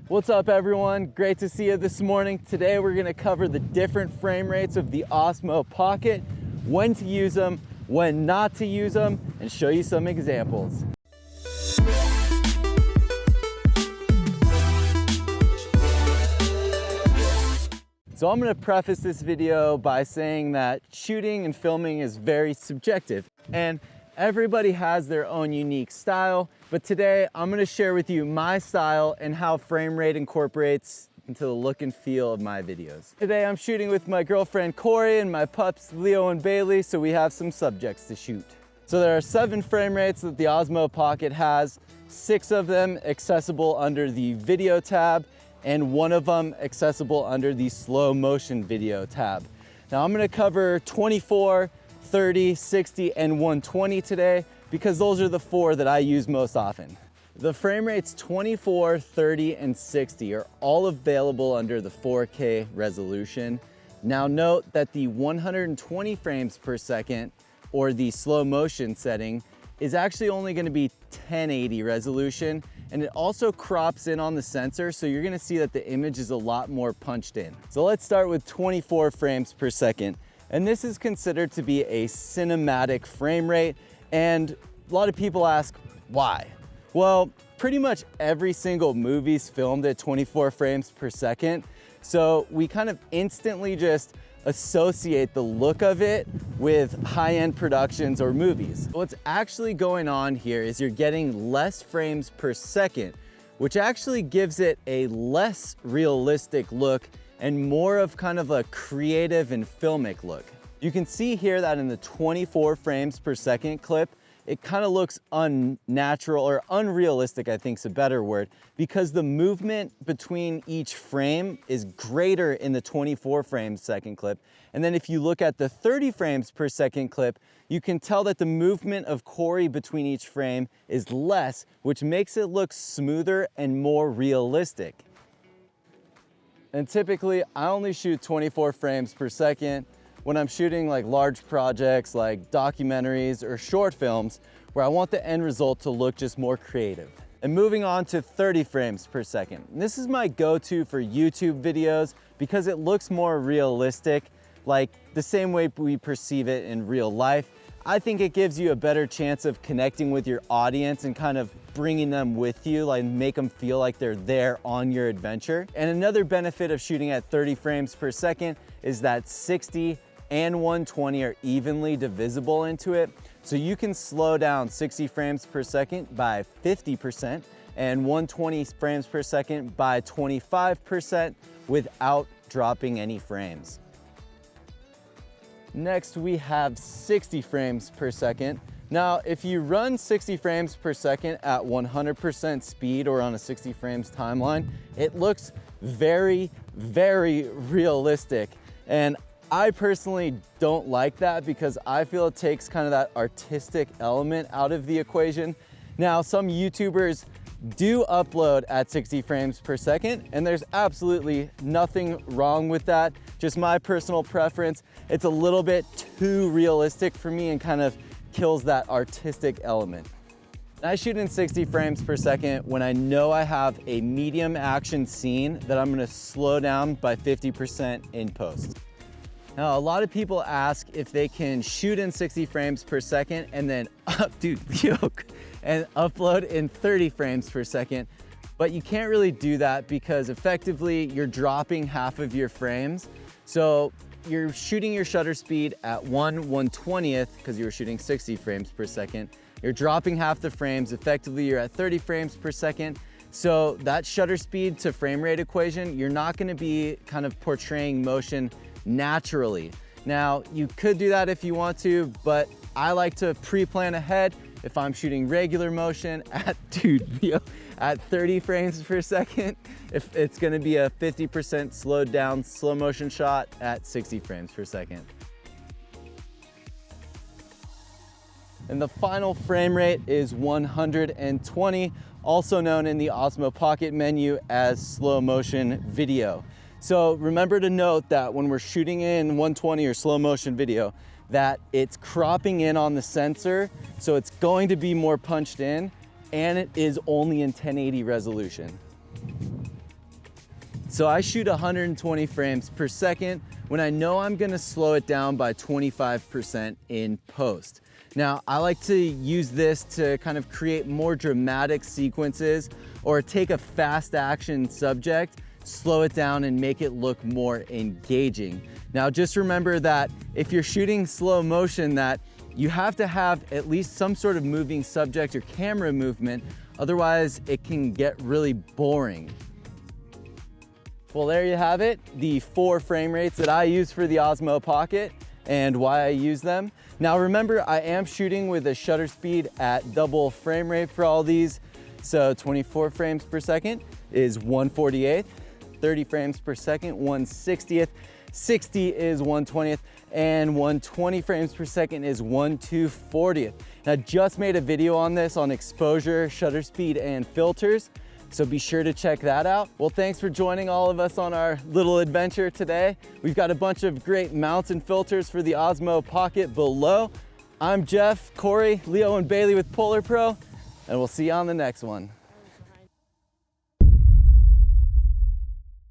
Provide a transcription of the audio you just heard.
What's up everyone? Great to see you this morning. Today we're going to cover the different frame rates of the Osmo Pocket, when to use them, when not to use them, and show you some examples. So I'm going to preface this video by saying that shooting and filming is very subjective and everybody has their own unique style, but today I'm going to share with you my style and how frame rate incorporates into the look and feel of my videos. Today I'm shooting with my girlfriend Corey and my pups Leo and Bailey, so we have some subjects to shoot. So there are 7 frame rates that the Osmo Pocket has, 6 of them accessible under the video tab, and 1 of them accessible under the slow motion video tab. Now I'm going to cover 24, 30, 60, and 120 today because those are the 4 that I use most often. The frame rates 24, 30, and 60 are all available under the 4K resolution. Now note that the 120 frames per second or the slow motion setting is actually only going to be 1080 resolution, and it also crops in on the sensor, so you're going to see that the image is a lot more punched in. So let's start with 24 frames per second. And this is considered to be a cinematic frame rate, and a lot of people ask why. Well, pretty much every single movie's filmed at 24 frames per second, so we kind of instantly just associate the look of it with high-end productions or movies. What's actually going on here is you're getting less frames per second, which actually gives it a less realistic look and more of kind of a creative and filmic look. You can see here that in the 24 frames per second clip, it kind of looks unnatural or unrealistic, I think is a better word, because the movement between each frame is greater in the 24 frames per second clip. And then if you look at the 30 frames per second clip, you can tell that the movement of Corey between each frame is less, which makes it look smoother and more realistic. And typically, I only shoot 24 frames per second when I'm shooting like large projects like documentaries or short films where I want the end result to look just more creative. And moving on to 30 frames per second. And this is my go-to for YouTube videos because it looks more realistic, like the same way we perceive it in real life. I think it gives you a better chance of connecting with your audience and kind of bringing them with you, like make them feel like they're there on your adventure. And another benefit of shooting at 30 frames per second is that 60 and 120 are evenly divisible into it. So you can slow down 60 frames per second by 50% and 120 frames per second by 25% without dropping any frames. Next, we have 60 frames per second. Now, if you run 60 frames per second at 100% speed or on a 60 frames timeline, it looks very, very realistic. And I personally don't like that because I feel it takes kind of that artistic element out of the equation. Now, some YouTubers do upload at 60 frames per second, and there's absolutely nothing wrong with that. Just my personal preference. It's a little bit too realistic for me and kind of kills that artistic element. I shoot in 60 frames per second when I know I have a medium action scene that I'm gonna slow down by 50% in post. Now, a lot of people ask if they can shoot in 60 frames per second and then, and upload in 30 frames per second, but you can't really do that because effectively you're dropping half of your frames. So you're shooting your shutter speed at 1/120th because you were shooting 60 frames per second. You're dropping half the frames, effectively you're at 30 frames per second. So that shutter speed to frame rate equation, you're not gonna be kind of portraying motion naturally. Now, you could do that if you want to, but I like to pre-plan ahead. If I'm shooting regular motion at 30 frames per second, if it's gonna be a 50% slowed down slow motion shot at 60 frames per second. And the final frame rate is 120, also known in the Osmo Pocket menu as slow motion video. So remember to note that when we're shooting in 120 or slow motion video, that it's cropping in on the sensor, so it's going to be more punched in, and it is only in 1080 resolution. So I shoot 120 frames per second when I know I'm gonna slow it down by 25% in post. Now, I like to use this to kind of create more dramatic sequences or take a fast action subject, slow it down and make it look more engaging. Now, just remember that if you're shooting slow motion, that you have to have at least some sort of moving subject or camera movement, otherwise it can get really boring. Well, there you have it, the 4 frame rates that I use for the Osmo Pocket and why I use them. Now remember, I am shooting with a shutter speed at double frame rate for all these. So 24 frames per second is 1/48th, 30 frames per second, 1/60th, 60 is 1/20th, and 120 frames per second is 1/240th. And I just made a video on this on exposure, shutter speed, and filters. So be sure to check that out. Well, thanks for joining all of us on our little adventure today. We've got a bunch of great mounts and filters for the Osmo Pocket below. I'm Jeff, Corey, Leo, and Bailey with PolarPro, and we'll see you on the next one.